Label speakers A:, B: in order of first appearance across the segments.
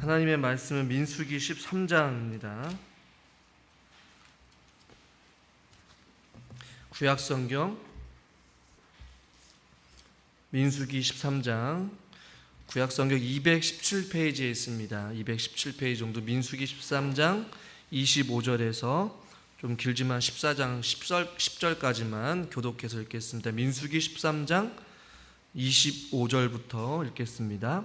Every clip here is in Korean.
A: 하나님의 말씀은 민수기 13장입니다. 구약성경 민수기 13장 구약성경 217페이지에 있습니다. 217페이지 정도. 민수기 13장 25절에서 좀 길지만 14장 10절까지만 교독해서 읽겠습니다. 민수기 13장 25절부터 읽겠습니다.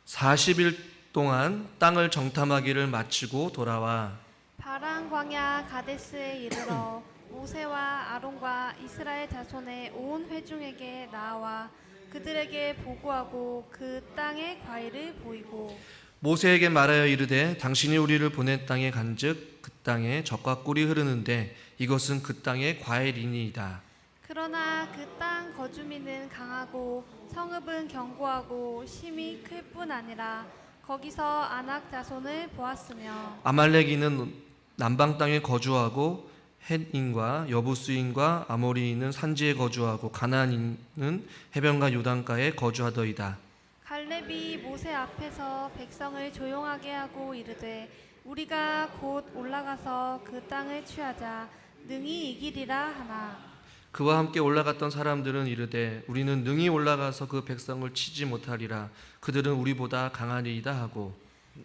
A: 40일 동안 땅을 정탐하기를 마치고 돌아와
B: 바란 광야 가데스에 이르러 모세와 아론과 이스라엘 자손의 온 회중에게 나와 그들에게 보고하고 그 땅의 과일을 보이고
A: 모세에게 말하여 이르되 당신이 우리를 보낸 땅에 간즉 그 땅에 젖과 꿀이 흐르는데 이것은 그 땅의 과일이니이다.
B: 그러나 그 땅 거주민은 강하고 성읍은 견고하고 심이 클 뿐 아니라 거기서 아낙 자손을 보았으며
A: 아말렉인은 남방 땅에 거주하고 헷인과 여부스인과 아모리인은 산지에 거주하고 가나안인은 해변과 요단가에 거주하더이다.
B: 갈렙이 모세 앞에서 백성을 조용하게 하고 이르되 우리가 곧 올라가서 그 땅을 취하자 능히 이기리라 하나.
A: 그와 함께 올라갔던 사람들은 이르되 우리는 능히 올라가서 그 백성을 치지 못하리라. 그들은 우리보다 강하리이다 하고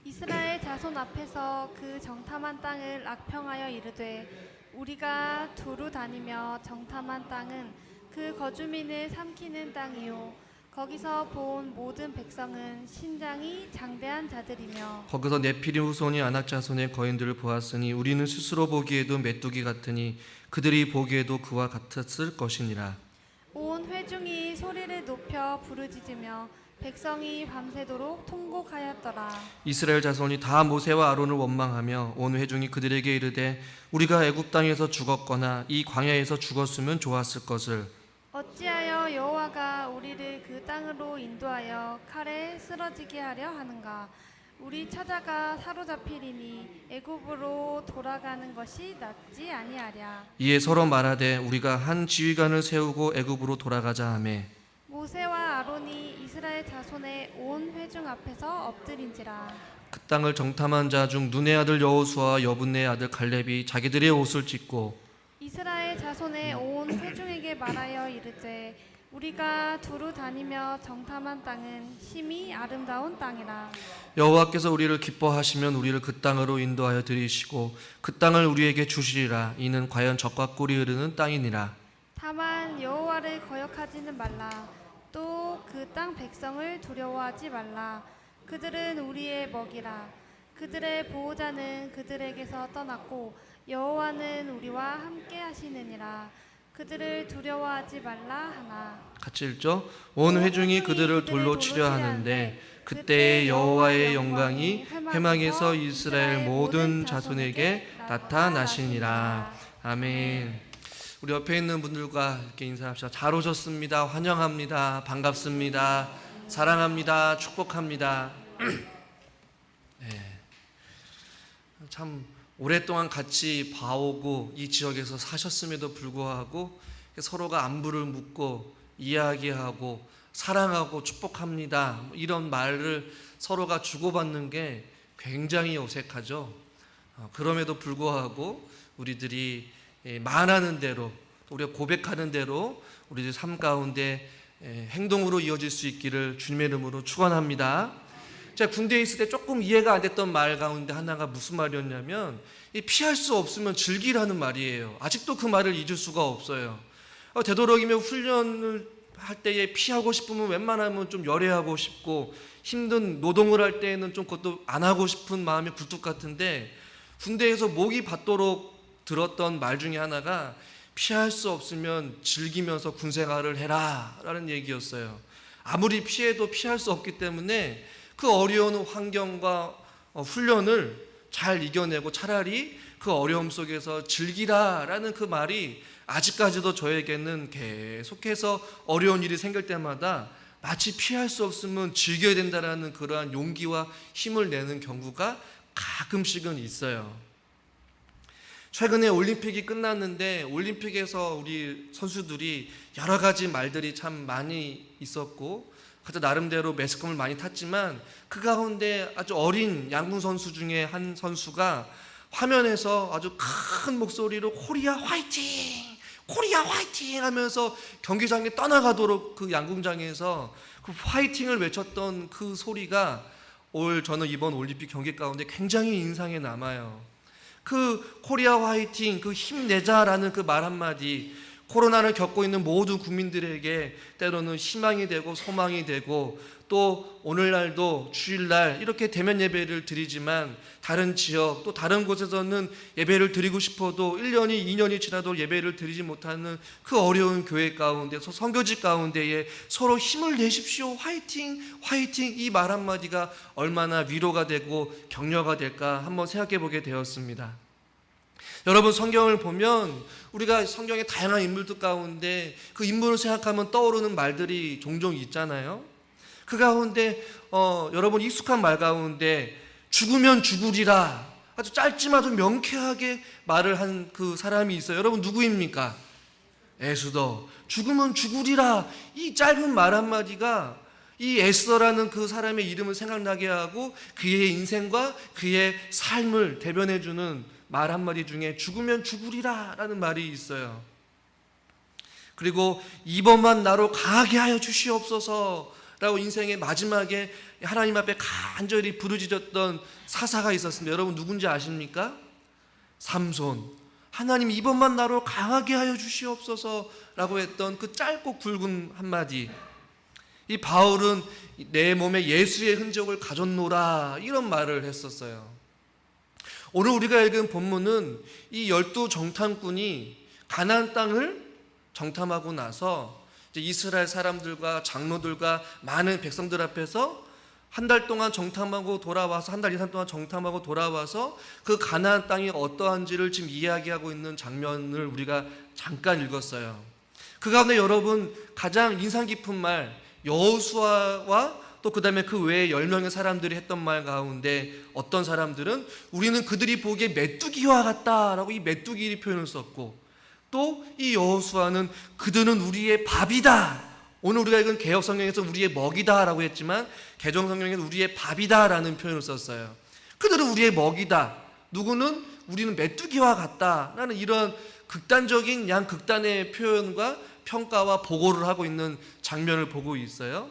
B: 이스라엘 자손 앞에서 그 정탐한 땅을 악평하여 이르되 우리가 두루 다니며 정탐한 땅은 그 거주민을 삼키는 땅이요 거기서 본 모든 백성은 신장이 장대한 자들이며
A: 거기서 네피리 후손이 아낙 자손의 거인들을 보았으니 우리는 스스로 보기에도 메뚜기 같으니 그들이 보기에도 그와 같았을 것이니라.
B: 온 회중이 소리를 높여 부르짖으며 백성이 밤새도록 통곡하였더라.
A: 이스라엘 자손이 다 모세와 아론을 원망하며 온 회중이 그들에게 이르되 우리가 애굽 땅에서 죽었거나 이 광야에서 죽었으면 좋았을 것을
B: 어찌하여 여호와가 우리를 그 땅으로 인도하여 칼에 쓰러지게 하려 하는가. 우리 처자가 사로잡히리니 애굽으로 돌아가는 것이 낫지 아니하랴.
A: 이에 서로 말하되 우리가 한 지휘관을 세우고 애굽으로 돌아가자 하매
B: 모세와 아론이 이스라엘 자손의 온 회중 앞에서 엎드린지라.
A: 그 땅을 정탐한 자 중 눈의 아들 여호수아와 여분네의 아들 갈렙이 자기들의 옷을 찢고
B: 이스라엘 자손의 온 회중에게 말하여 이르되 우리가 두루 다니며 정탐한 땅은 심히 아름다운 땅이라.
A: 여호와께서 우리를 기뻐하시면 우리를 그 땅으로 인도하여 들이시고 그 땅을 우리에게 주시리라. 이는 과연 젖과 꿀이 흐르는 땅이니라.
B: 다만 여호와를 거역하지는 말라. 또 그 땅 백성을 두려워하지 말라. 그들은 우리의 먹이라. 그들의 보호자는 그들에게서 떠났고 여호와는 우리와 함께 하시느니라. 그들을 두려워하지 말라 하나.
A: 같이 읽죠. 온 회중이 그들을 돌로 치려 하는데 그때 여호와의 영광이 회막에서 이스라엘 모든 자손에게 나타나시니라. 아멘. 우리 옆에 있는 분들과 이렇게 인사합시다. 잘 오셨습니다. 환영합니다. 반갑습니다. 사랑합니다. 축복합니다. 네. 참 오랫동안 같이 봐오고 이 지역에서 사셨음에도 불구하고 서로가 안부를 묻고 이야기하고 사랑하고 축복합니다. 이런 말을 서로가 주고받는 게 굉장히 어색하죠. 그럼에도 불구하고 우리들이 말하는 대로 우리가 고백하는 대로 우리들 삶 가운데 행동으로 이어질 수 있기를 주님의 이름으로 축원합니다. 제가 군대에 있을 때 조금 이해가 안 됐던 말 가운데 하나가 무슨 말이었냐면 피할 수 없으면 즐기라는 말이에요. 아직도 그 말을 잊을 수가 없어요. 되도록이면 훈련을 할 때에 피하고 싶으면 웬만하면 좀 열애하고 싶고 힘든 노동을 할 때에는 좀 그것도 안 하고 싶은 마음이 굴뚝 같은데 군대에서 목이 받도록 들었던 말 중에 하나가 피할 수 없으면 즐기면서 군생활을 해라 라는 얘기였어요. 아무리 피해도 피할 수 없기 때문에 그 어려운 환경과 훈련을 잘 이겨내고 차라리 그 어려움 속에서 즐기라라는 그 말이 아직까지도 저에게는 계속해서 어려운 일이 생길 때마다 마치 피할 수 없으면 즐겨야 된다라는 그러한 용기와 힘을 내는 경우가 가끔씩은 있어요. 최근에 올림픽이 끝났는데 올림픽에서 우리 선수들이 여러 가지 말들이 참 많이 있었고 각자 나름대로 매스컴을 많이 탔지만 그 가운데 아주 어린 양궁 선수 중에 한 선수가 화면에서 아주 큰 목소리로 코리아 화이팅! 코리아 화이팅! 하면서 경기장에 떠나가도록 그 양궁장에서 그 화이팅을 외쳤던 그 소리가 저는 이번 올림픽 경기 가운데 굉장히 인상에 남아요. 그 코리아 화이팅, 그 힘내자라는 그 말 한마디, 코로나를 겪고 있는 모든 국민들에게 때로는 희망이 되고 소망이 되고, 또 오늘날도 주일날 이렇게 대면 예배를 드리지만 다른 지역 또 다른 곳에서는 예배를 드리고 싶어도 1년이 2년이 지나도 예배를 드리지 못하는 그 어려운 교회 가운데, 선교지 가운데에 서로 힘을 내십시오, 화이팅 화이팅, 이 말 한마디가 얼마나 위로가 되고 격려가 될까 한번 생각해 보게 되었습니다. 여러분, 성경을 보면 우리가 성경의 다양한 인물들 가운데 그 인물을 생각하면 떠오르는 말들이 종종 있잖아요. 그 가운데 여러분 익숙한 말 가운데 죽으면 죽으리라, 아주 짧지만 아주 명쾌하게 말을 한 그 사람이 있어요. 여러분 누구입니까? 에스더. 죽으면 죽으리라, 이 짧은 말 한마디가 이 에스더라는 그 사람의 이름을 생각나게 하고 그의 인생과 그의 삶을 대변해주는 말 한마디 중에 죽으면 죽으리라 라는 말이 있어요. 그리고 이번만 나로 강하게 하여 주시옵소서 라고 인생의 마지막에 하나님 앞에 간절히 부르짖었던 사사가 있었습니다. 여러분 누군지 아십니까? 삼손. 하나님 이번만 나로 강하게 하여 주시옵소서 라고 했던 그 짧고 굵은 한마디. 이 바울은 내 몸에 예수의 흔적을 가졌노라, 이런 말을 했었어요. 오늘 우리가 읽은 본문은 이 12 정탐꾼이 가나안 땅을 정탐하고 나서 이제 이스라엘 사람들과 장로들과 많은 백성들 앞에서 한 달 동안 정탐하고 돌아와서, 한 달 이상 동안 정탐하고 돌아와서 그 가나안 땅이 어떠한지를 지금 이야기하고 있는 장면을 우리가 잠깐 읽었어요. 그 가운데 여러분 가장 인상 깊은 말, 여호수아와 또 그 다음에 그 외에 10명의 사람들이 했던 말 가운데 어떤 사람들은 우리는 그들이 보기에 메뚜기와 같다라고 이 메뚜기 표현을 썼고, 또 이 여호수아는 그들은 우리의 밥이다. 오늘 우리가 읽은 개역 성경에서 우리의 먹이다 라고 했지만 개정 성경에서 우리의 밥이다 라는 표현을 썼어요. 그들은 우리의 먹이다. 누구는 우리는 메뚜기와 같다 라는 이런 극단적인 양극단의 표현과 평가와 보고를 하고 있는 장면을 보고 있어요.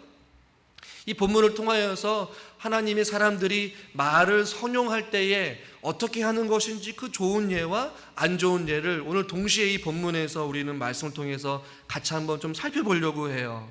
A: 이 본문을 통하여서 하나님의 사람들이 말을 선용할 때에 어떻게 하는 것인지 그 좋은 예와 안 좋은 예를 오늘 동시에 이 본문에서 우리는 말씀을 통해서 같이 한번 좀 살펴보려고 해요.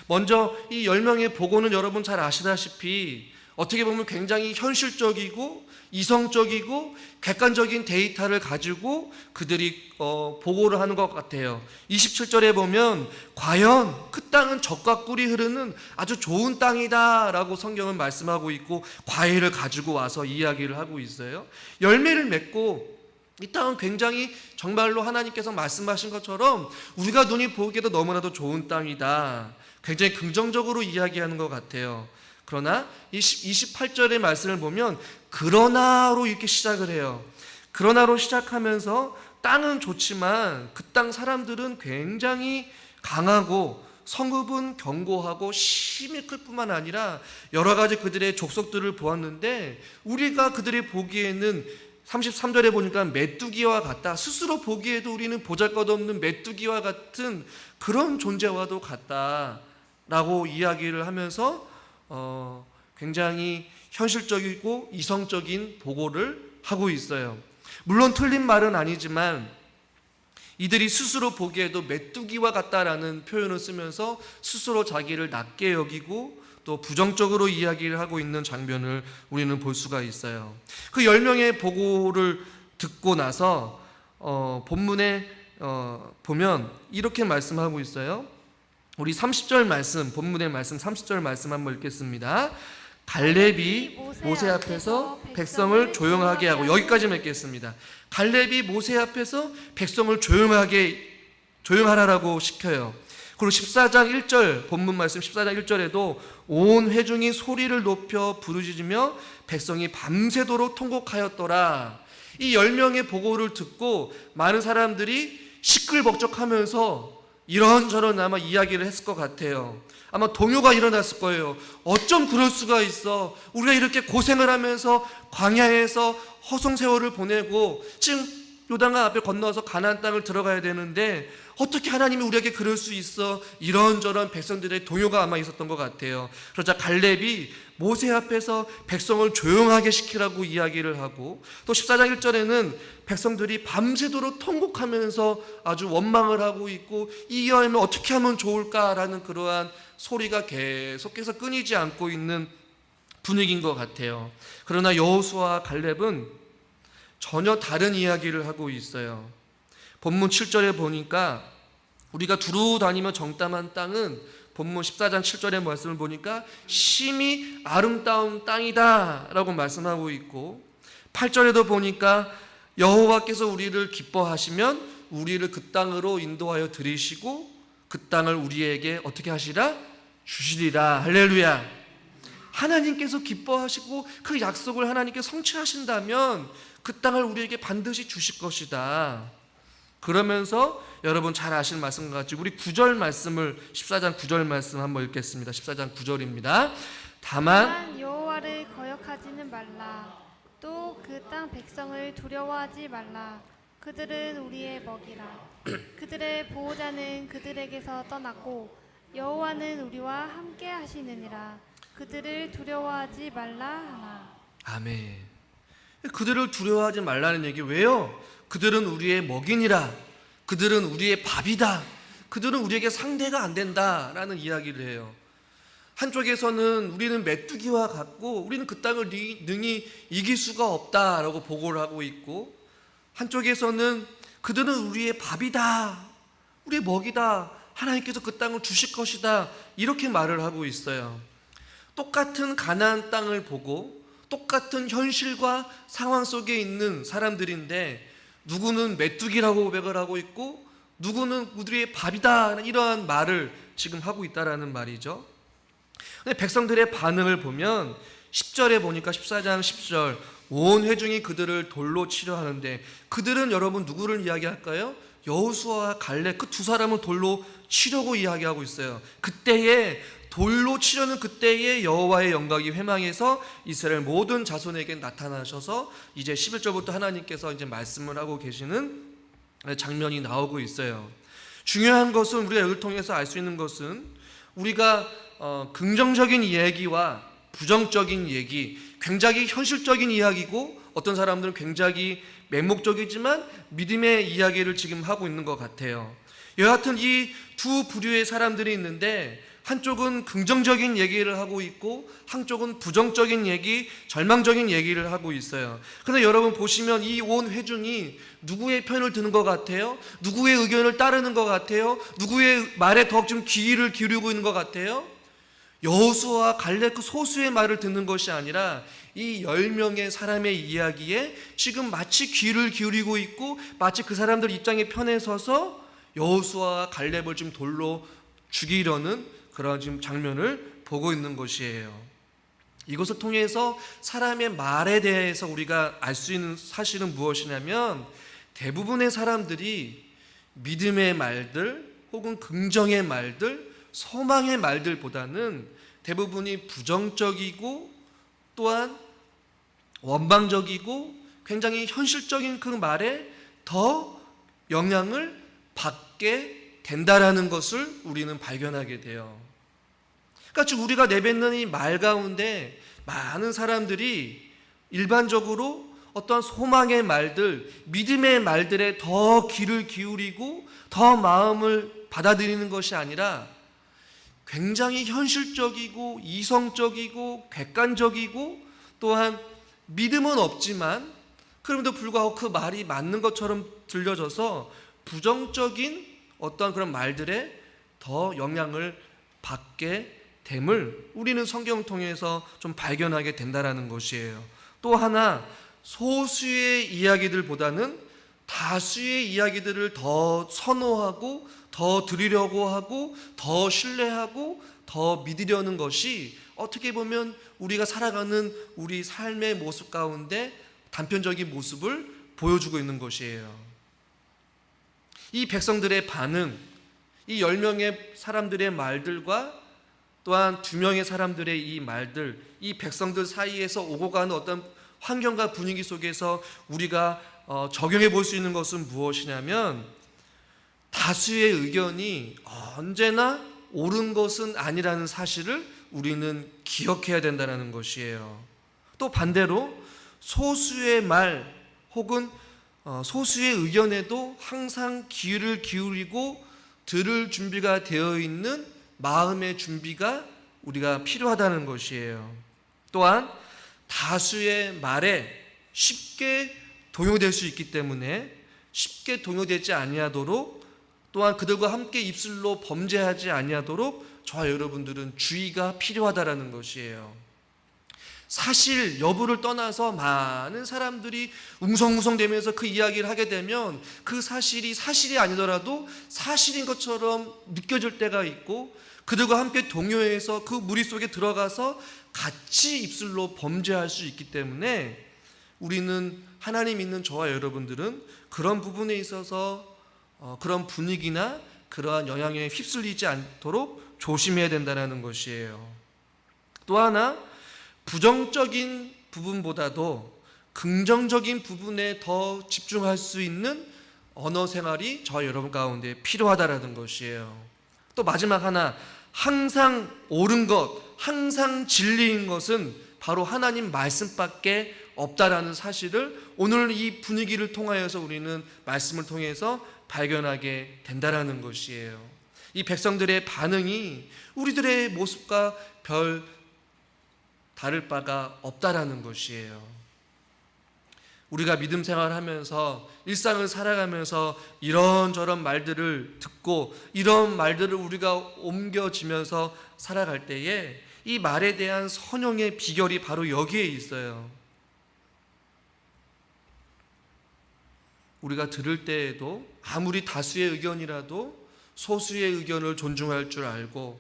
A: 먼저 이 10명의 보고는 여러분 잘 아시다시피 어떻게 보면 굉장히 현실적이고 이성적이고 객관적인 데이터를 가지고 그들이 보고를 하는 것 같아요. 27절에 보면 과연 그 땅은 젖과 꿀이 흐르는 아주 좋은 땅이다 라고 성경은 말씀하고 있고 과일을 가지고 와서 이야기를 하고 있어요. 열매를 맺고 이 땅은 굉장히 정말로 하나님께서 말씀하신 것처럼 우리가 눈이 보기에도 너무나도 좋은 땅이다, 굉장히 긍정적으로 이야기하는 것 같아요. 그러나 28절의 말씀을 보면 그러나로 이렇게 시작을 해요. 그러나로 시작하면서 땅은 좋지만 그 땅 사람들은 굉장히 강하고 성읍은 견고하고 심히 클 뿐만 아니라 여러 가지 그들의 족속들을 보았는데 우리가 그들이 보기에는 33절에 보니까 메뚜기와 같다, 스스로 보기에도 우리는 보잘것없는 메뚜기와 같은 그런 존재와도 같다라고 이야기를 하면서 굉장히 현실적이고 이성적인 보고를 하고 있어요. 물론 틀린 말은 아니지만 이들이 스스로 보기에도 메뚜기와 같다라는 표현을 쓰면서 스스로 자기를 낮게 여기고 또 부정적으로 이야기를 하고 있는 장면을 우리는 볼 수가 있어요. 그 10명의 보고를 듣고 나서 본문에 보면 이렇게 말씀하고 있어요. 우리 30절 말씀, 본문의 말씀 30절 말씀 한번 읽겠습니다. 갈렙이 모세 앞에서 백성을 조용하게 하고, 여기까지만 읽겠습니다. 갈렙이 모세 앞에서 백성을 조용하라고 시켜요. 그리고 14장 1절, 본문 말씀 14장 1절에도 온 회중이 소리를 높여 부르짖으며 백성이 밤새도록 통곡하였더라. 이 10명의 보고를 듣고 많은 사람들이 시끌벅적하면서 이런저런 아마 이야기를 했을 것 같아요. 아마 동요가 일어났을 거예요. 어쩜 그럴 수가 있어. 우리가 이렇게 고생을 하면서 광야에서 허송세월을 보내고 지금 요단강 앞에 건너서 가나안 땅을 들어가야 되는데 어떻게 하나님이 우리에게 그럴 수 있어. 이런저런 백성들의 동요가 아마 있었던 것 같아요. 그러자 갈렙이 모세 앞에서 백성을 조용하게 시키라고 이야기를 하고, 또 14장 1절에는 백성들이 밤새도록 통곡하면서 아주 원망을 하고 있고, 이 여인을 어떻게 하면 좋을까라는 그러한 소리가 계속해서 끊이지 않고 있는 분위기인 것 같아요. 그러나 여호수아와 갈렙은 전혀 다른 이야기를 하고 있어요. 본문 7절에 보니까 우리가 두루 다니며 정탐한 땅은 본문 14장 7절의 말씀을 보니까 심히 아름다운 땅이다 라고 말씀하고 있고, 8절에도 보니까 여호와께서 우리를 기뻐하시면 우리를 그 땅으로 인도하여 들이시고 그 땅을 우리에게 어떻게 하시라? 주시리라. 할렐루야. 하나님께서 기뻐하시고 그 약속을 하나님께 성취하신다면 그 땅을 우리에게 반드시 주실 것이다. 그러면서 여러분 잘 아시는 말씀과 같이 우리 9절 말씀을 14장 9절 말씀 한번 읽겠습니다. 14장 9절입니다. 다만
B: 여호와를 거역하지는 말라. 또 그 땅 백성을 두려워하지 말라. 그들은 우리의 먹이라. 그들의 보호자는 그들에게서 떠났고 여호와는 우리와 함께 하시느니라. 그들을 두려워하지 말라 하나.
A: 아멘. 그들을 두려워하지 말라는 얘기 왜요? 그들은 우리의 먹이니라. 그들은 우리의 밥이다. 그들은 우리에게 상대가 안 된다라는 이야기를 해요. 한쪽에서는 우리는 메뚜기와 같고 우리는 그 땅을 능히 이길 수가 없다라고 보고를 하고 있고, 한쪽에서는 그들은 우리의 밥이다, 우리의 먹이다, 하나님께서 그 땅을 주실 것이다, 이렇게 말을 하고 있어요. 똑같은 가나안 땅을 보고 똑같은 현실과 상황 속에 있는 사람들인데 누구는 메뚜기라고 고백을 하고 있고 누구는 우리의 밥이다, 이러한 말을 지금 하고 있다라는 말이죠. 근데 백성들의 반응을 보면 10절에 보니까 14장 10절 온 회중이 그들을 돌로 치려 하는데, 그들은 여러분 누구를 이야기할까요? 여호수아와 갈렙 그 두 사람을 돌로 치려고 이야기하고 있어요. 그때에 돌로 치려는 그때에 여호와의 영광이 회망해서 이스라엘 모든 자손에게 나타나셔서 이제 11절부터 하나님께서 이제 말씀을 하고 계시는 장면이 나오고 있어요. 중요한 것은 우리가 이걸 통해서 알 수 있는 것은 우리가 긍정적인 얘기와 부정적인 얘기, 굉장히 현실적인 이야기고 어떤 사람들은 굉장히 맹목적이지만 믿음의 이야기를 지금 하고 있는 것 같아요. 여하튼 이 두 부류의 사람들이 있는데 한쪽은 긍정적인 얘기를 하고 있고 한쪽은 부정적인 얘기, 절망적인 얘기를 하고 있어요. 그런데 여러분 보시면 이 온 회중이 누구의 편을 드는 것 같아요? 누구의 의견을 따르는 것 같아요? 누구의 말에 더 좀 귀를 기울이고 있는 것 같아요? 여호수아와 갈렙 그 소수의 말을 듣는 것이 아니라 이 10명의 사람의 이야기에 지금 마치 귀를 기울이고 있고 마치 그 사람들 입장에 편에 서서 여호수아와 갈렙을 좀 돌로 죽이려는 그런 지금 장면을 보고 있는 것이에요. 이것을 통해서 사람의 말에 대해서 우리가 알 수 있는 사실은 무엇이냐면 대부분의 사람들이 믿음의 말들 혹은 긍정의 말들, 소망의 말들보다는 대부분이 부정적이고 또한 원방적이고 굉장히 현실적인 그 말에 더 영향을 받게 된다라는 것을 우리는 발견하게 돼요. 그러니까 지금 우리가 내뱉는 이 말 가운데 많은 사람들이 일반적으로 어떤 소망의 말들, 믿음의 말들에 더 귀를 기울이고 더 마음을 받아들이는 것이 아니라 굉장히 현실적이고 이성적이고 객관적이고 또한 믿음은 없지만 그럼에도 불구하고 그 말이 맞는 것처럼 들려져서 부정적인 어떤 그런 말들에 더 영향을 받게 됨을 우리는 성경을 통해서 좀 발견하게 된다라는 것이에요. 또 하나, 소수의 이야기들보다는 다수의 이야기들을 더 선호하고 더 들으려고 하고 더 신뢰하고 더 믿으려는 것이 어떻게 보면 우리가 살아가는 우리 삶의 모습 가운데 단편적인 모습을 보여주고 있는 것이에요. 이 백성들의 반응, 이 10명의 사람들의 말들과 또한 2명의 사람들의 이 말들, 이 백성들 사이에서 오고 가는 어떤 환경과 분위기 속에서 우리가 적용해 볼 수 있는 것은 무엇이냐면, 다수의 의견이 언제나 옳은 것은 아니라는 사실을 우리는 기억해야 된다는 것이에요. 또 반대로 소수의 말 혹은 소수의 의견에도 항상 귀를 기울이고 들을 준비가 되어 있는 마음의 준비가 우리가 필요하다는 것이에요. 또한 다수의 말에 쉽게 동요될 수 있기 때문에 쉽게 동요되지 아니하도록, 또한 그들과 함께 입술로 범죄하지 아니하도록 저와 여러분들은 주의가 필요하다는 것이에요. 사실 여부를 떠나서 많은 사람들이 웅성웅성대면서 그 이야기를 하게 되면 그 사실이 사실이 아니더라도 사실인 것처럼 느껴질 때가 있고, 그들과 함께 동요해서 그 무리 속에 들어가서 같이 입술로 범죄할 수 있기 때문에 우리는, 하나님 믿는 저와 여러분들은 그런 부분에 있어서 그런 분위기나 그러한 영향에 휩쓸리지 않도록 조심해야 된다는 것이에요. 또 하나, 부정적인 부분보다도 긍정적인 부분에 더 집중할 수 있는 언어 생활이 저와 여러분 가운데 필요하다는 것이에요. 또 마지막 하나, 항상 옳은 것, 항상 진리인 것은 바로 하나님 말씀밖에 없다라는 사실을 오늘 이 분위기를 통하여서 우리는 말씀을 통해서 발견하게 된다라는 것이에요. 이 백성들의 반응이 우리들의 모습과 별 다를 바가 없다라는 것이에요. 우리가 믿음 생활하면서 일상을 살아가면서 이런저런 말들을 듣고 이런 말들을 우리가 옮겨지면서 살아갈 때에 이 말에 대한 선용의 비결이 바로 여기에 있어요. 우리가 들을 때에도 아무리 다수의 의견이라도 소수의 의견을 존중할 줄 알고,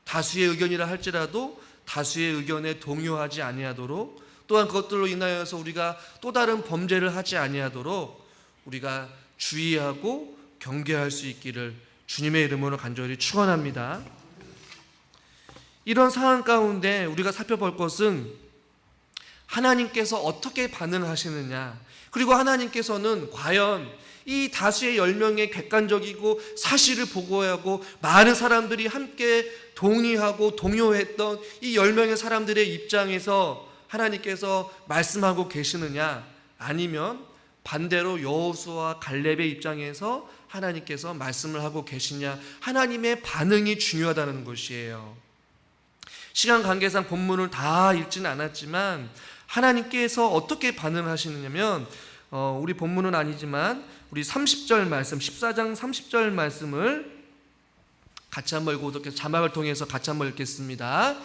A: 다수의 의견이라 할지라도 다수의 의견에 동요하지 아니하도록, 또한 그것들로 인하여서 우리가 또 다른 범죄를 하지 아니하도록 우리가 주의하고 경계할 수 있기를 주님의 이름으로 간절히 축원합니다. 이런 상황 가운데 우리가 살펴볼 것은 하나님께서 어떻게 반응하시느냐, 그리고 하나님께서는 과연 이 다수의 10명의 객관적이고 사실을 보고하고 많은 사람들이 함께 동의하고 동요했던 이 10명의 사람들의 입장에서 하나님께서 말씀하고 계시느냐, 아니면 반대로 여호수아와 갈렙의 입장에서 하나님께서 말씀을 하고 계시냐, 하나님의 반응이 중요하다는 것이에요. 시간 관계상 본문을 다 읽지는 않았지만 하나님께서 어떻게 반응하시느냐면, 우리 본문은 아니지만 우리 30절 말씀, 14장 30절 말씀을 같이 한번 읽고 자막을 통해서 같이 한번 읽겠습니다.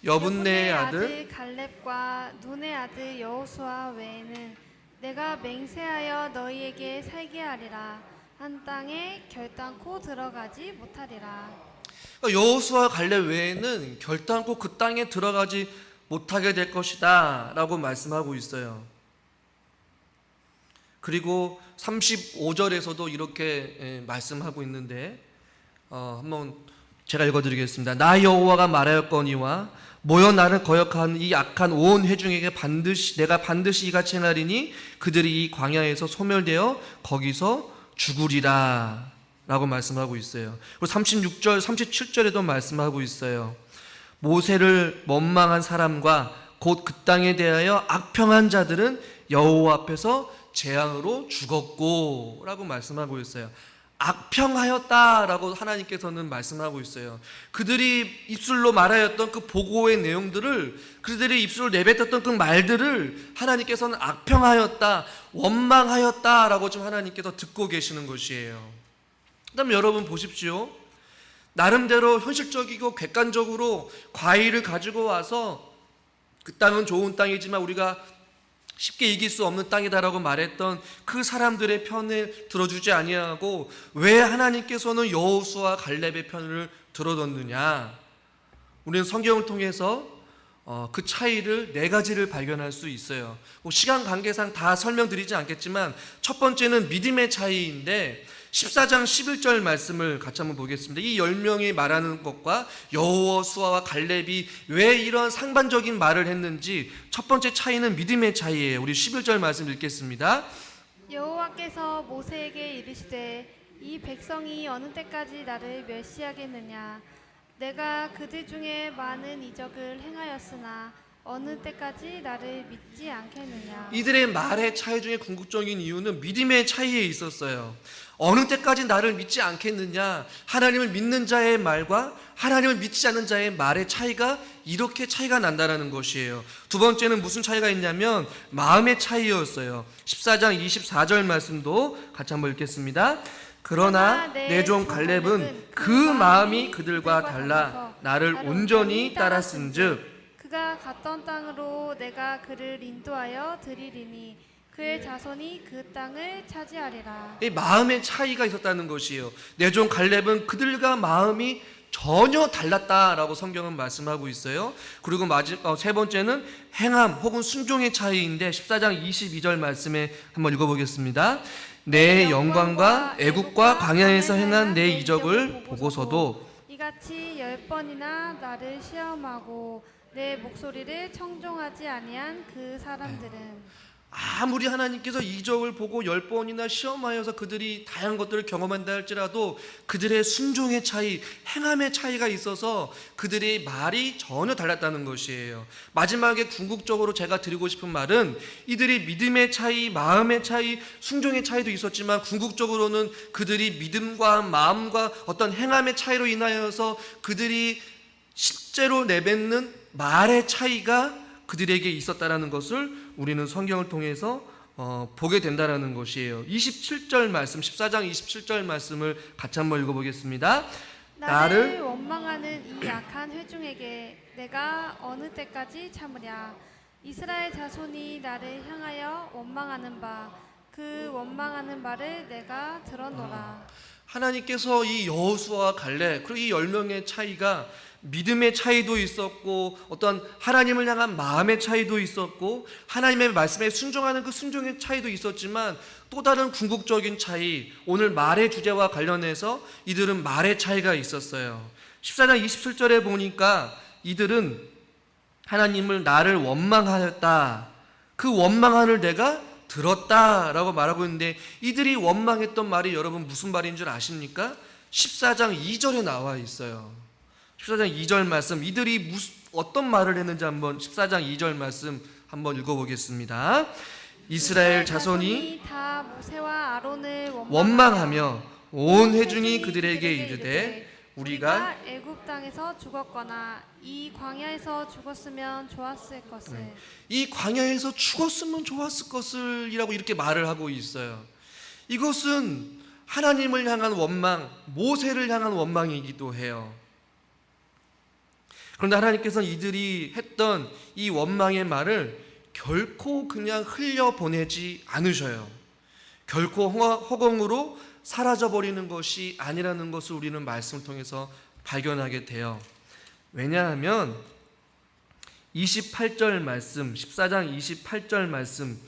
A: 여분네의 아들
B: 갈렙과 눈의 아들 여호수아 외에는 내가 맹세하여 너희에게 살게 하리라. 한 땅에 결단코 들어가지 못하리라.
A: 여호수아 갈렙 외에는 결단코 그 땅에 들어가지 못하게 될 것이다 라고 말씀하고 있어요. 그리고 35절에서도 이렇게 말씀하고 있는데, 한번 제가 읽어드리겠습니다. 나 여호와가 말하였거니와 모여 나를 거역하는 이 악한 온 회중에게 내가 반드시 이같이 행하리니 그들이 이 광야에서 소멸되어 거기서 죽으리라 라고 말씀하고 있어요. 그리고 36절 37절에도 말씀하고 있어요. 모세를 원망한 사람과 곧 그 땅에 대하여 악평한 자들은 여호와 앞에서 재앙으로 죽었고 라고 말씀하고 있어요. 악평하였다라고 하나님께서는 말씀하고 있어요. 그들이 입술로 말하였던 그 보고의 내용들을, 그들이 입술로 내뱉었던 그 말들을 하나님께서는 악평하였다, 원망하였다라고 좀 하나님께서 듣고 계시는 것이에요. 그다음 여러분 보십시오. 나름대로 현실적이고 객관적으로 과일을 가지고 와서 그 땅은 좋은 땅이지만 우리가 쉽게 이길 수 없는 땅이다라고 말했던 그 사람들의 편을 들어주지 아니하고 왜 하나님께서는 여호수아 갈렙의 편을 들어줬느냐? 우리는 성경을 통해서 그 차이를 4가지를 발견할 수 있어요. 시간 관계상 다 설명드리지 않겠지만 첫 번째는 믿음의 차이인데, 14장 11절 말씀을 같이 한번 보겠습니다. 이 10명이 말하는 것과 여호수아와 갈렙이 왜 이런 상반적인 말을 했는지 첫 번째 차이는 믿음의 차이예요. 우리 11절 말씀 읽겠습니다.
B: 여호와께서 모세에게 이르시되 이 백성이 어느 때까지 나를 멸시하겠느냐 내가 그들 중에 많은 이적을 행하였으나 어느 때까지 나를 믿지 않겠느냐.
A: 이들의 말의 차이 중에 궁극적인 이유는 믿음의 차이에 있었어요. 어느 때까지 나를 믿지 않겠느냐. 하나님을 믿는 자의 말과 하나님을 믿지 않는 자의 말의 차이가 이렇게 차이가 난다는 것이에요. 두 번째는 무슨 차이가 있냐면 마음의 차이였어요. 14장 24절 말씀도 같이 한번 읽겠습니다. 그러나 내 종 갈렙은 그 마음이 그들과 달라 나를 온전히 따랐은즉
B: 그가 갔던 땅으로 내가 그를 인도하여 드리리니 그의 자손이 그 땅을 차지하리라.
A: 이 마음의 차이가 있었다는 것이에요. 내 종 갈렙은 그들과 마음이 전혀 달랐다라고 성경은 말씀하고 있어요. 그리고 세 번째는 행함 혹은 순종의 차이인데 14장 22절 말씀에 한번 읽어보겠습니다. 내 영광과 애국과 광야에서 행한 내 이적을 보고서도
B: 이같이 10번이나 나를 시험하고 내 목소리를 청종하지 아니한 그 사람들은
A: 아무리 하나님께서 이적을 보고 10번이나 시험하여서 그들이 다양한 것들을 경험한다 할지라도 그들의 순종의 차이, 행함의 차이가 있어서 그들의 말이 전혀 달랐다는 것이에요. 마지막에 궁극적으로 제가 드리고 싶은 말은 이들이 믿음의 차이, 마음의 차이, 순종의 차이도 있었지만 궁극적으로는 그들이 믿음과 마음과 어떤 행함의 차이로 인하여서 그들이 실제로 내뱉는 말의 차이가 그들에게 있었다라는 것을 우리는 성경을 통해서 보게 된다라는 것이에요. 27절 말씀, 14장 27절 말씀을 같이 한번 읽어보겠습니다.
B: 나를 원망하는 이 악한 회중에게 내가 어느 때까지 참으랴. 이스라엘 자손이 나를 향하여 원망하는 바 그 원망하는 바를 내가 들었노라.
A: 하나님께서 이 여호수아와 갈렙 그리고 이 10명의 차이가 믿음의 차이도 있었고 어떤 하나님을 향한 마음의 차이도 있었고 하나님의 말씀에 순종하는 그 순종의 차이도 있었지만 또 다른 궁극적인 차이, 오늘 말의 주제와 관련해서 이들은 말의 차이가 있었어요. 14장 27절에 보니까 이들은 하나님을 나를 원망하였다. 그 원망함을 내가 들었다라고 말하고 있는데 이들이 원망했던 말이 여러분 무슨 말인 줄 아십니까? 14장 2절에 나와 있어요. 14장 2절 말씀, 이들이 어떤 말을 했는지 한번 14장 2절 말씀 한번 읽어보겠습니다. 이스라엘 자손이
B: 다 모세와 아론을
A: 원망하며 온 회중이 그들에게 이르되 우리가
B: 애굽 땅에서 죽었거나 이 광야에서 죽었으면 좋았을 것을
A: 이 광야에서 죽었으면 좋았을 것을 이라고 이렇게 말을 하고 있어요. 이것은 하나님을 향한 원망, 모세를 향한 원망이기도 해요. 그런데 하나님께서는 이들이 했던 이 원망의 말을 결코 그냥 흘려보내지 않으셔요. 결코 허공으로 사라져버리는 것이 아니라는 것을 우리는 말씀을 통해서 발견하게 돼요. 왜냐하면 28절 말씀, 14장 28절 말씀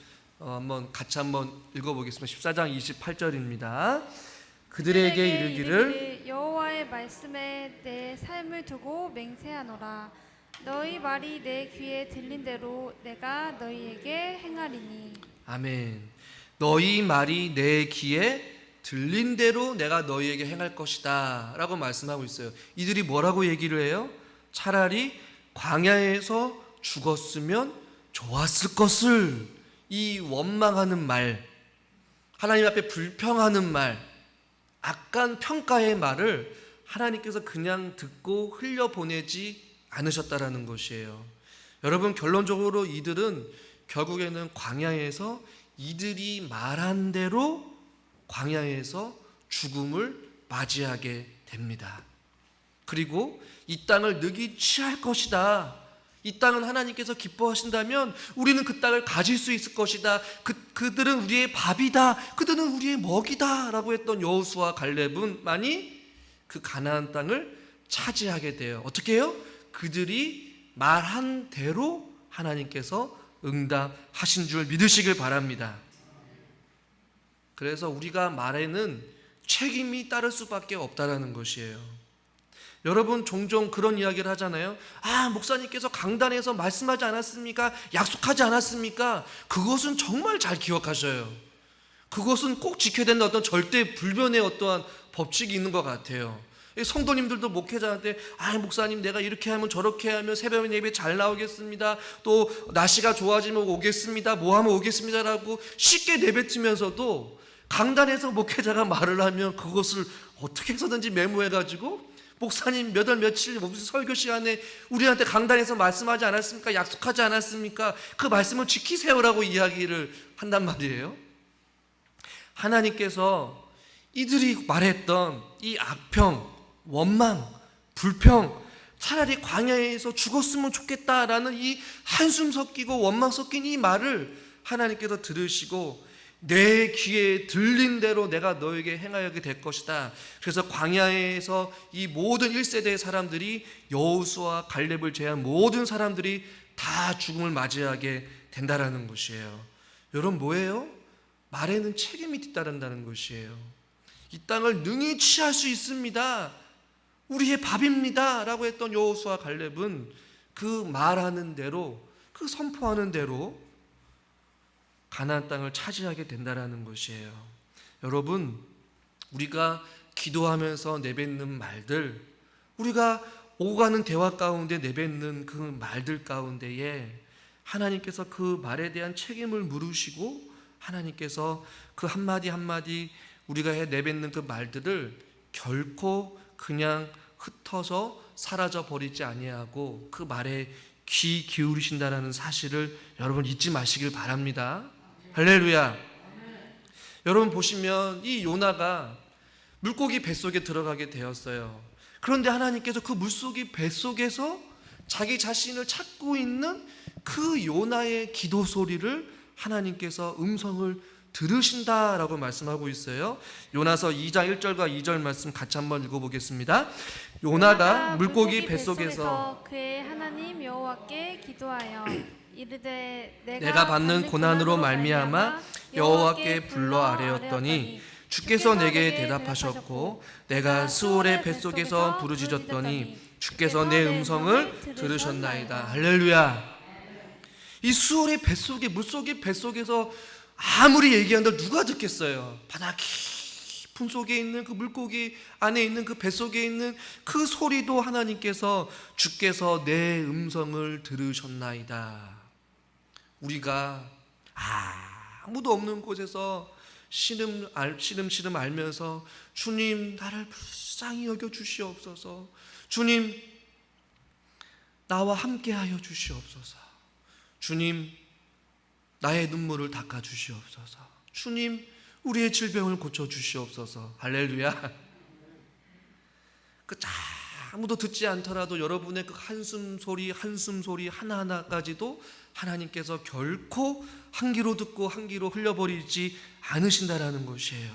A: 같이 한번 읽어보겠습니다. 14장 28절입니다. 그들에게 이르기를
B: 여호와의 말씀에 내 삶을 두고 맹세하노라. 너희 말이 내 귀에 들린 대로 내가 너희에게 행하리니.
A: 아멘. 너희 말이 내 귀에 들린 대로 내가 너희에게 행할 것이다 라고 말씀하고 있어요. 이들이 뭐라고 얘기를 해요? 차라리 광야에서 죽었으면 좋았을 것을, 이 원망하는 말, 하나님 앞에 불평하는 말, 악한 평가의 말을 하나님께서 그냥 듣고 흘려보내지 않으셨다라는 것이에요. 여러분, 결론적으로 이들은 결국에는 광야에서 이들이 말한 대로 광야에서 죽음을 맞이하게 됩니다. 그리고 이 땅을 능히 취할 것이다. 이 땅은 하나님께서 기뻐하신다면 우리는 그 땅을 가질 수 있을 것이다. 그들은 우리의 밥이다. 그들은 우리의 먹이다 라고 했던 여호수아 갈렙은만이 그 가나안 땅을 차지하게 돼요. 어떻게 해요? 그들이 말한 대로 하나님께서 응답하신 줄 믿으시길 바랍니다. 그래서 우리가 말에는 책임이 따를 수밖에 없다라는 것이에요. 여러분 종종 그런 이야기를 하잖아요. 목사님께서 강단에서 말씀하지 않았습니까? 약속하지 않았습니까? 그것은 정말 잘 기억하셔요. 그것은 꼭 지켜야 되는 어떤 절대 불변의 어떠한 법칙이 있는 것 같아요. 성도님들도 목회자한테 목사님 내가 이렇게 하면 저렇게 하면 새벽 예배 잘 나오겠습니다, 또 날씨가 좋아지면 오겠습니다, 뭐 하면 오겠습니다라고 쉽게 내뱉으면서도 강단에서 목회자가 말을 하면 그것을 어떻게 해서든지 메모해가지고 목사님 몇 월 며칠 무슨 설교 시간에 우리한테 강단에서 말씀하지 않았습니까? 약속하지 않았습니까? 그 말씀을 지키세요라고 이야기를 한단 말이에요. 하나님께서 이들이 말했던 이 악평, 원망, 불평, 차라리 광야에서 죽었으면 좋겠다라는 이 한숨 섞이고 원망 섞인 이 말을 하나님께서 들으시고 내 귀에 들린 대로 내가 너에게 행하게 될 것이다. 그래서 광야에서 이 모든 1세대의 사람들이 여호수아와 갈렙을 제외한 모든 사람들이 다 죽음을 맞이하게 된다라는 것이에요. 여러분 뭐예요? 말에는 책임이 뒤따른다는 것이에요. 이 땅을 능히 취할 수 있습니다, 우리의 밥입니다 라고 했던 여호수아와 갈렙은 그 말하는 대로, 그 선포하는 대로 가나안 땅을 차지하게 된다라는 것이에요. 여러분 우리가 기도하면서 내뱉는 말들, 우리가 오가는 대화 가운데 내뱉는 그 말들 가운데에 하나님께서 그 말에 대한 책임을 물으시고 하나님께서 그 한마디 한마디 우리가 내뱉는 그 말들을 결코 그냥 흩어져 사라져 버리지 아니하고 그 말에 귀 기울이신다는 사실을 여러분 잊지 마시길 바랍니다. 할렐루야. 여러분 보시면 이 요나가 물고기 뱃속에 들어가게 되었어요. 그런데 하나님께서 그 물고기 뱃속에서 자기 자신을 찾고 있는 그 요나의 기도 소리를 하나님께서 음성을 들으신다라고 말씀하고 있어요. 요나서 2장 1절과 2절 말씀 같이 한번 읽어보겠습니다. 요나가 물고기 뱃속에서
B: 그의 하나님 여호와께 기도하여 이르되
A: 내가 받는 고난으로 말미암아 여호와께 불러 아뢰었더니 주께서 내게 대답하셨고 내가 수월의 뱃속에서 부르짖었더니 주께서 내 음성을 들으셨나이다. 할렐루야. 이 수월의 뱃속에, 물속의 뱃속에서 아무리 얘기한들 누가 듣겠어요? 바다 깊은 속에 있는 그 물고기 안에 있는 그 뱃속에 있는 그 소리도 하나님께서 주께서 내 음성을 들으셨나이다. 우리가 아무도 없는 곳에서 시름시름 알면서 주님 나를 불쌍히 여겨 주시옵소서, 주님 나와 함께하여 주시옵소서, 주님 나의 눈물을 닦아 주시옵소서, 주님 우리의 질병을 고쳐 주시옵소서. 할렐루야. 그 아무도 듣지 않더라도 여러분의 그 한숨 소리 하나하나까지도 하나님께서 결코 한 귀로 듣고 한 귀로 흘려버리지 않으신다라는 것이에요.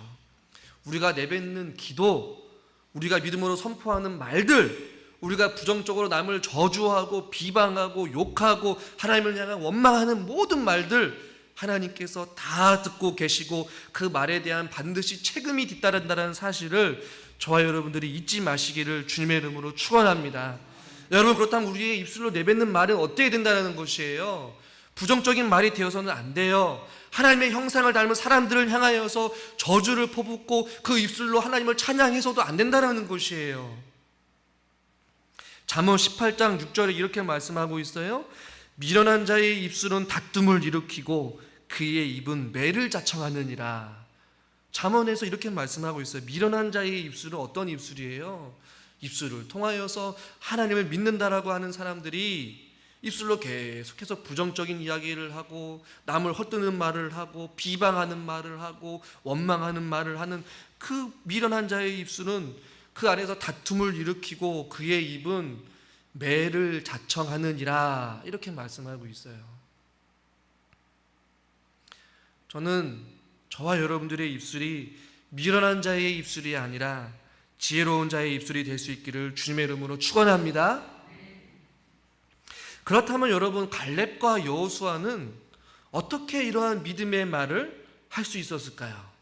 A: 우리가 내뱉는 기도, 우리가 믿음으로 선포하는 말들, 우리가 부정적으로 남을 저주하고 비방하고 욕하고 하나님을 향한 원망하는 모든 말들 하나님께서 다 듣고 계시고 그 말에 대한 반드시 책임이 뒤따른다는 사실을 저와 여러분들이 잊지 마시기를 주님의 이름으로 축원합니다. 여러분 그렇다면 우리의 입술로 내뱉는 말은 어때야 된다는 것이에요. 부정적인 말이 되어서는 안 돼요. 하나님의 형상을 닮은 사람들을 향하여서 저주를 퍼붓고 그 입술로 하나님을 찬양해서도 안 된다는 것이에요. 잠언 18장 6절에 이렇게 말씀하고 있어요. 미련한 자의 입술은 다툼을 일으키고 그의 입은 매를 자청하느니라. 잠언에서 이렇게 말씀하고 있어요. 미련한 자의 입술은 어떤 입술이에요? 입술을 통하여서 하나님을 믿는다라고 하는 사람들이 입술로 계속해서 부정적인 이야기를 하고 남을 헛되는 말을 하고 비방하는 말을 하고 원망하는 말을 하는 그 미련한 자의 입술은 그 안에서 다툼을 일으키고 그의 입은 매를 자청하느니라 이렇게 말씀하고 있어요. 저는 저와 여러분들의 입술이 미련한 자의 입술이 아니라 지혜로운 자의 입술이 될 수 있기를 주님의 이름으로 축원합니다. 그렇다면 여러분 갈렙과 여호수아는 어떻게 이러한 믿음의 말을 할 수 있었을까요?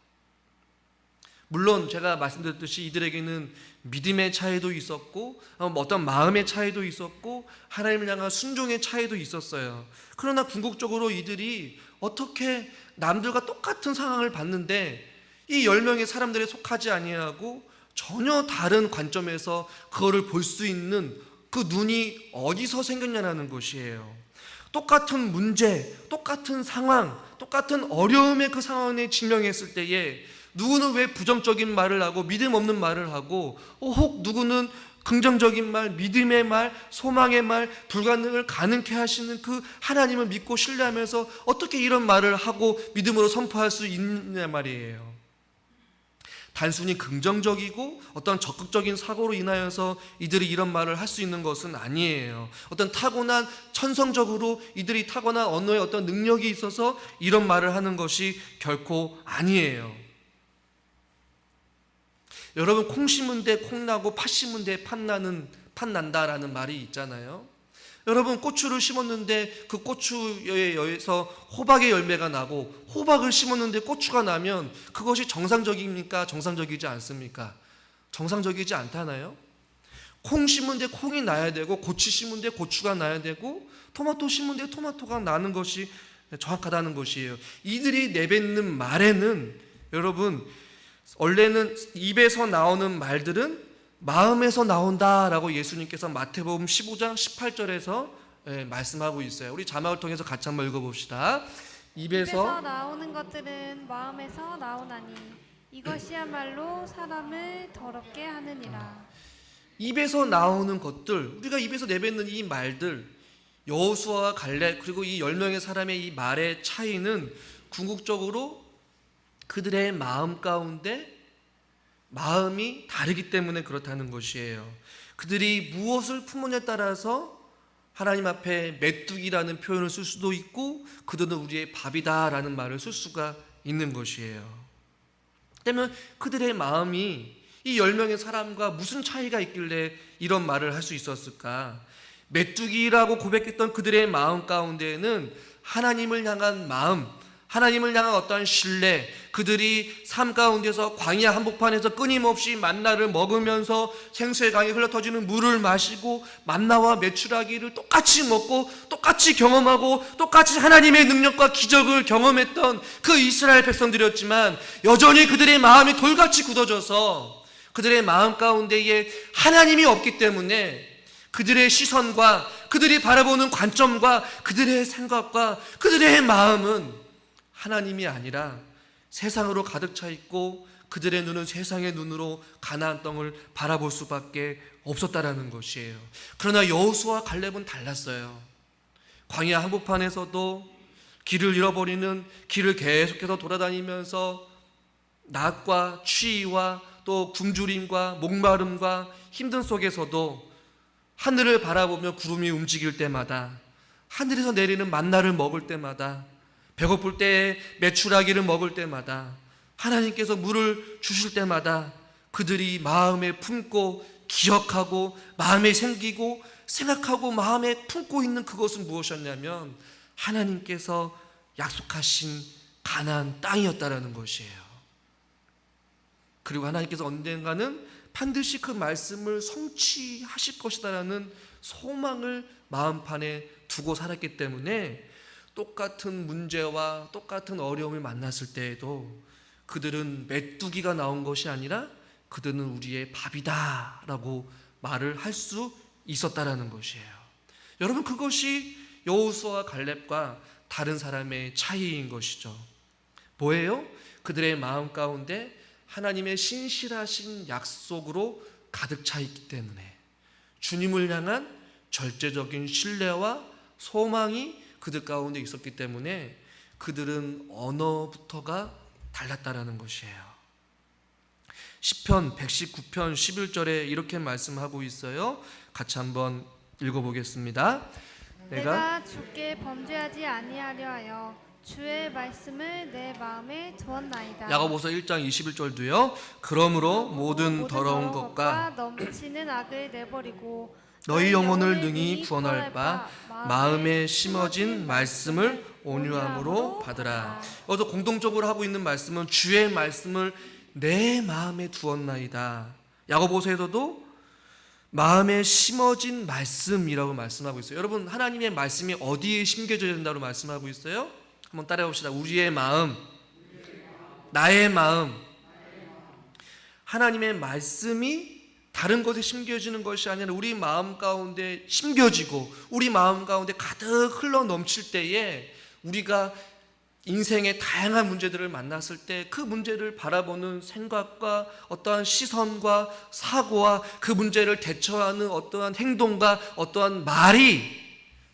A: 물론 제가 말씀드렸듯이 이들에게는 믿음의 차이도 있었고 어떤 마음의 차이도 있었고 하나님을 향한 순종의 차이도 있었어요. 그러나 궁극적으로 이들이 어떻게 남들과 똑같은 상황을 봤는데 이 10명의 사람들에 속하지 아니하고 전혀 다른 관점에서 그거를 볼 수 있는 그 눈이 어디서 생겼냐는 것이에요. 똑같은 문제, 똑같은 상황, 똑같은 어려움의 그 상황에 직면했을 때에 누구는 왜 부정적인 말을 하고 믿음 없는 말을 하고 혹 누구는 긍정적인 말, 믿음의 말, 소망의 말, 불가능을 가능케 하시는 그 하나님을 믿고 신뢰하면서 어떻게 이런 말을 하고 믿음으로 선포할 수 있느냐 말이에요. 단순히 긍정적이고 어떤 적극적인 사고로 인하여서 이들이 이런 말을 할 수 있는 것은 아니에요. 어떤 타고난 천성적으로 이들이 타고난 언어의 어떤 능력이 있어서 이런 말을 하는 것이 결코 아니에요. 여러분, 콩 심은 데 콩 나고 팥 심은 데 팥 난다라는 말이 있잖아요. 여러분, 고추를 심었는데 그 고추에 의해서 호박의 열매가 나고 호박을 심었는데 고추가 나면 그것이 정상적입니까? 정상적이지 않습니까? 정상적이지 않잖아요. 콩 심은 데 콩이 나야 되고 고추 심은 데 고추가 나야 되고 토마토 심은 데 토마토가 나는 것이 정확하다는 것이에요. 이들이 내뱉는 말에는 여러분, 원래는 입에서 나오는 말들은 마음에서 나온다라고 예수님께서 마태복음 15장 18절에서 말씀하고 있어요. 우리 자막을 통해서 같이 한번 읽어봅시다. 입에서
B: 나오는 것들은 마음에서 나오나니 이것이야말로 사람을 더럽게 하느니라.
A: 입에서 나오는 것들, 우리가 입에서 내뱉는 이 말들, 여호수아와 갈렙 그리고 이 10명의 사람의 이 말의 차이는 궁극적으로 그들의 마음 가운데 마음이 다르기 때문에 그렇다는 것이에요. 그들이 무엇을 품느냐에 따라서 하나님 앞에 메뚜기라는 표현을 쓸 수도 있고 그들은 우리의 밥이다라는 말을 쓸 수가 있는 것이에요. 그러면 그들의 마음이 이 10명의 사람과 무슨 차이가 있길래 이런 말을 할 수 있었을까? 메뚜기라고 고백했던 그들의 마음 가운데에는 하나님을 향한 마음, 하나님을 향한 어떠한 신뢰, 그들이 삶 가운데서 광야 한복판에서 끊임없이 만나를 먹으면서 생수의 강에 흘러터지는 물을 마시고 만나와 메추라기를 똑같이 먹고 똑같이 경험하고 똑같이 하나님의 능력과 기적을 경험했던 그 이스라엘 백성들이었지만 여전히 그들의 마음이 돌같이 굳어져서 그들의 마음 가운데에 하나님이 없기 때문에 그들의 시선과 그들이 바라보는 관점과 그들의 생각과 그들의 마음은 하나님이 아니라 세상으로 가득 차 있고 그들의 눈은 세상의 눈으로 가나안 땅을 바라볼 수밖에 없었다라는 것이에요. 그러나 여호수아와 갈렙은 달랐어요. 광야 한복판에서도 길을 잃어버리는 길을 계속해서 돌아다니면서 낫과 추위와 또 굶주림과 목마름과 힘든 속에서도 하늘을 바라보며 구름이 움직일 때마다 하늘에서 내리는 만나를 먹을 때마다 배고플 때에 메추라기를 먹을 때마다 하나님께서 물을 주실 때마다 그들이 마음에 품고 기억하고 마음에 생기고 생각하고 마음에 품고 있는 그것은 무엇이었냐면 하나님께서 약속하신 가나안 땅이었다라는 것이에요. 그리고 하나님께서 언젠가는 반드시 그 말씀을 성취하실 것이다라는 소망을 마음판에 두고 살았기 때문에 똑같은 문제와 똑같은 어려움을 만났을 때에도 그들은 메뚜기가 나온 것이 아니라 그들은 우리의 밥이다 라고 말을 할 수 있었다라는 것이에요. 여러분, 그것이 여호수아와 갈렙과 다른 사람의 차이인 것이죠. 뭐예요? 그들의 마음 가운데 하나님의 신실하신 약속으로 가득 차 있기 때문에 주님을 향한 절대적인 신뢰와 소망이 그들 가운데 있었기 때문에 그들은 언어부터가 달랐다라는 것이에요. 시편 119편 11절에 이렇게 말씀하고 있어요. 같이 한번 읽어보겠습니다.
B: 내가 주께 범죄하지 아니하려 하여 주의 말씀을 내 마음에 두었나이다.
A: 야고보서 1장 21절도요. 그러므로 모든 더러운 것과
B: 넘치는 악을 내버리고
A: 너희 영혼을 능히 구원할 바 마음에 심어진 말씀을 온유함으로 받으라. 여기서 공동적으로 하고 있는 말씀은 주의 말씀을 내 마음에 두었나이다. 야고보서에서도 마음에 심어진 말씀이라고 말씀하고 있어요. 여러분, 하나님의 말씀이 어디에 심겨져야 된다고 말씀하고 있어요? 한번 따라해 봅시다. 우리의 마음, 나의 마음. 하나님의 말씀이 다른 것에 심겨지는 것이 아니라 우리 마음 가운데 심겨지고 우리 마음 가운데 가득 흘러 넘칠 때에 우리가 인생의 다양한 문제들을 만났을 때 그 문제를 바라보는 생각과 어떠한 시선과 사고와 그 문제를 대처하는 어떠한 행동과 어떠한 말이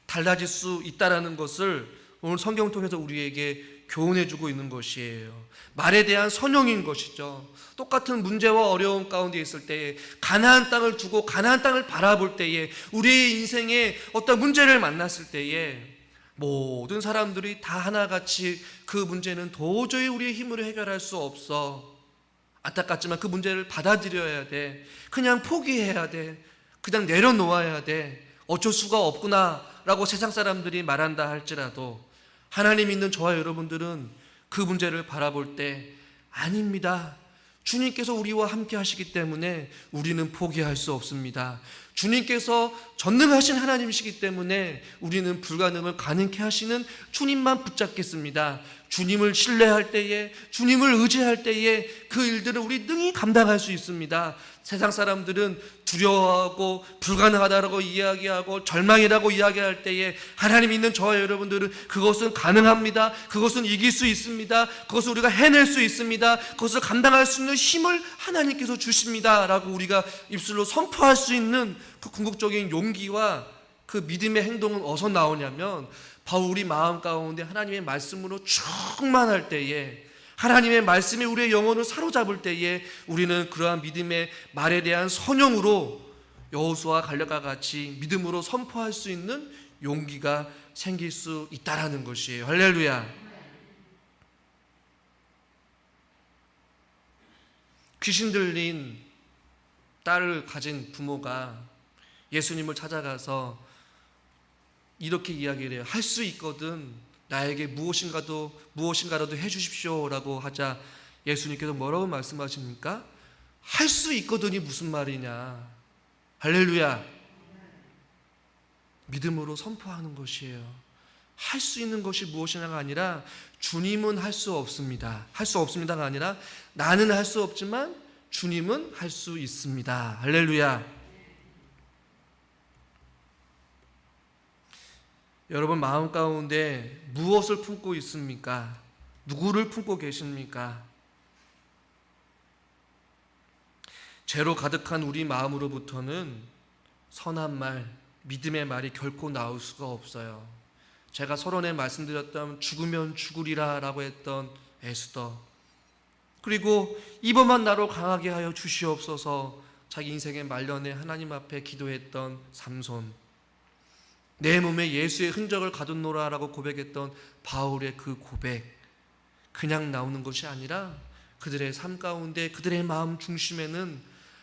A: 달라질 수 있다는 것을 오늘 성경 통해서 우리에게 교훈해주고 있는 것이에요. 말에 대한 선용인 것이죠. 똑같은 문제와 어려움 가운데 있을 때에 가나안 땅을 두고 가나안 땅을 바라볼 때에 우리의 인생에 어떤 문제를 만났을 때에 모든 사람들이 다 하나같이 그 문제는 도저히 우리의 힘으로 해결할 수 없어. 안타깝지만 그 문제를 받아들여야 돼. 그냥 포기해야 돼. 그냥 내려놓아야 돼. 어쩔 수가 없구나 라고 세상 사람들이 말한다 할지라도 하나님 믿는 저와 여러분들은 그 문제를 바라볼 때 아닙니다. 주님께서 우리와 함께 하시기 때문에 우리는 포기할 수 없습니다. 주님께서 전능하신 하나님이시기 때문에 우리는 불가능을 가능케 하시는 주님만 붙잡겠습니다. 주님을 신뢰할 때에, 주님을 의지할 때에 그 일들을 우리 능히 감당할 수 있습니다. 세상 사람들은 두려워하고 불가능하다라고 이야기하고 절망이라고 이야기할 때에 하나님 있는 저와 여러분들은 그것은 가능합니다. 그것은 이길 수 있습니다. 그것을 우리가 해낼 수 있습니다. 그것을 감당할 수 있는 힘을 하나님께서 주십니다 라고 우리가 입술로 선포할 수 있는 그 궁극적인 용기와 그 믿음의 행동은 어디서 나오냐면 바로 우리 마음 가운데 하나님의 말씀으로 충만할 때에, 하나님의 말씀이 우리의 영혼을 사로잡을 때에 우리는 그러한 믿음의 말에 대한 선용으로 여호수아와 갈렙과 같이 믿음으로 선포할 수 있는 용기가 생길 수 있다라는 것이에요. 할렐루야. 귀신 들린 딸을 가진 부모가 예수님을 찾아가서 이렇게 이야기를 해요. 할 수 있거든 나에게 무엇인가라도 해주십시오 라고 하자 예수님께서 뭐라고 말씀하십니까? 할 수 있거든이 무슨 말이냐. 할렐루야. 믿음으로 선포하는 것이에요. 할 수 있는 것이 무엇이냐가 아니라 주님은 할 수 없습니다. 할 수 없습니다가 아니라 나는 할 수 없지만 주님은 할 수 있습니다. 할렐루야. 여러분 마음 가운데 무엇을 품고 있습니까? 누구를 품고 계십니까? 죄로 가득한 우리 마음으로부터는 선한 말, 믿음의 말이 결코 나올 수가 없어요. 제가 서론에 말씀드렸던 죽으면 죽으리라 라고 했던 에스더, 그리고 이번만 나로 강하게 하여 주시옵소서 자기 인생의 말년에 하나님 앞에 기도했던 삼손, 내 몸에 예수의 흔적을 가뒀노라 라고 고백했던 바울의 그 고백, 그냥 나오는 것이 아니라 그들의 삶 가운데 그들의 마음 중심에는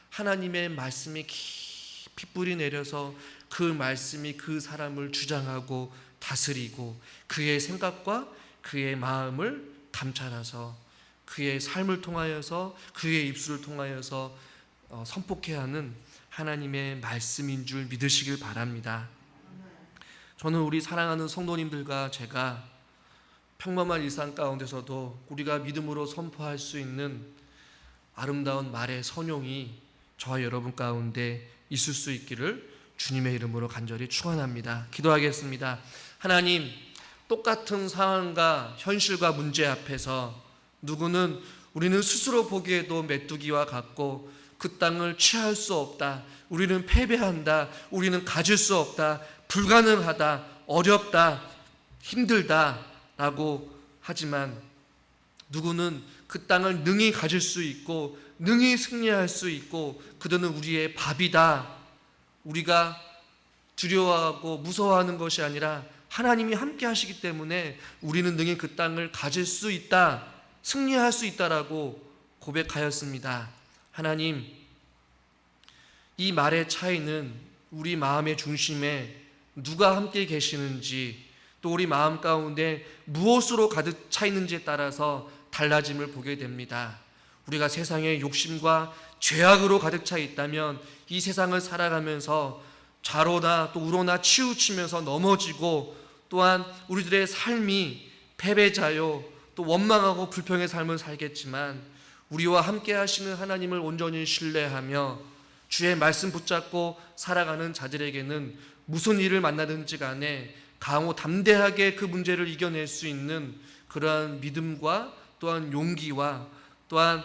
A: 하나님의 말씀이 깊이 뿌리 내려서 그 말씀이 그 사람을 주장하고 다스리고 그의 생각과 그의 마음을 감찰해서 그의 삶을 통하여서 그의 입술을 통하여서 선포케 하는 하나님의 말씀인 줄 믿으시길 바랍니다. 저는 우리 사랑하는 성도님들과 제가 평범한 일상 가운데서도 우리가 믿음으로 선포할 수 있는 아름다운 말의 선용이 저와 여러분 가운데 있을 수 있기를 주님의 이름으로 간절히 축원합니다. 기도하겠습니다. 하나님, 똑같은 상황과 현실과 문제 앞에서 누구는 우리는 스스로 보기에도 메뚜기와 같고 그 땅을 취할 수 없다, 우리는 패배한다, 우리는 가질 수 없다, 불가능하다, 어렵다, 힘들다 라고 하지만 누구는 그 땅을 능히 가질 수 있고 능히 승리할 수 있고 그들은 우리의 밥이다. 우리가 두려워하고 무서워하는 것이 아니라 하나님이 함께 하시기 때문에 우리는 능히 그 땅을 가질 수 있다, 승리할 수 있다라고 고백하였습니다. 하나님, 이 말의 차이는 우리 마음의 중심에 누가 함께 계시는지, 또 우리 마음 가운데 무엇으로 가득 차 있는지에 따라서 달라짐을 보게 됩니다. 우리가 세상에 욕심과 죄악으로 가득 차 있다면 이 세상을 살아가면서 좌로나 또 우로나 치우치면서 넘어지고, 또한 우리들의 삶이 패배자요 또 원망하고 불평의 삶을 살겠지만, 우리와 함께 하시는 하나님을 온전히 신뢰하며 주의 말씀 붙잡고 살아가는 자들에게는 무슨 일을 만나든지 간에 강호 담대하게 그 문제를 이겨낼 수 있는 그러한 믿음과 또한 용기와 또한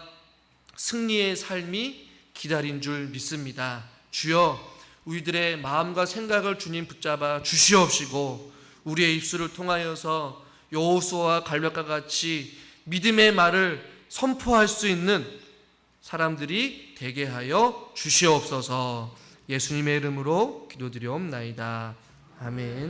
A: 승리의 삶이 기다린 줄 믿습니다. 주여, 우리들의 마음과 생각을 주님 붙잡아 주시옵시고, 우리의 입술을 통하여서 여호수아와 갈렙과 같이 믿음의 말을 선포할 수 있는 사람들이 되게 하여 주시옵소서. 예수님의 이름으로 기도드리옵나이다. 아멘.